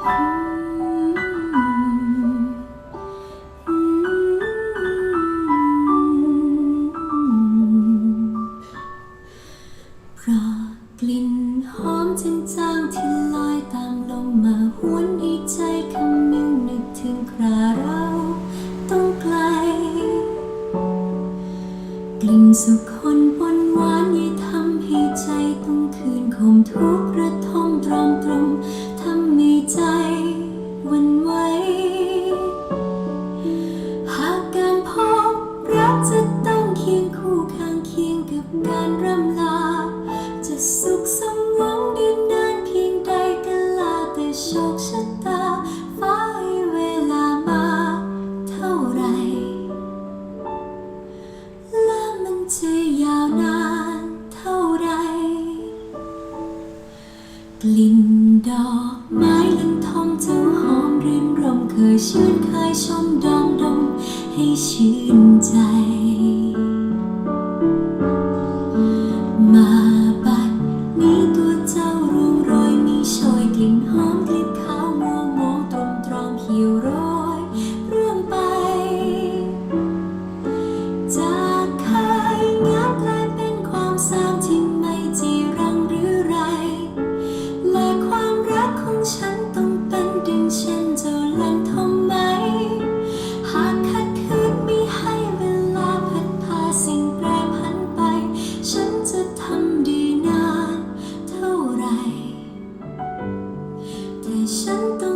เพราะกลิ่นหอมจางๆที่ลอยตามลมมาหวนให้ใจคำนึงนึกถึงคราเราต้องไกลกลิ่นสุขคนปนหวานยิ่งทำให้ใจต้องคืนคมทุกข์ระทมตรอมตรมทำให้ใจหวั่นไหวหากการพบรักจะต้องเคียงคู่ข้างเคียงกับการร่ำลาจะสุขสมหวังได้นานเพียงใดก็ลาแต่โชคชะตาฟ้าให้เวลามาเท่าไรและมันจะยาวนานเท่าไรกลิ่นดอกไม้ลันทมเจ้าหอมรื่นรมเคยชื่นเคยชมดองดมให้ชื่นใจมาบัดนี้ตัวเจ้าร่วงโรยมีโชยกลิ่นหอมกลิ่นขาวมัวมองตรมตรอมเหี่ยวโรยเรื่องไปจากเคยงามกลายเป็นความสามที่ไม่จีรังหรือไรและความรักของฉันต้องเป็นดึงเช่นเจ้าลันทมไหมหากขัดขืนไม่ให้เวลาพัดพาสิ่งแปรผันไปฉันจะทำดีนานเท่าไรแต่ฉันต้อง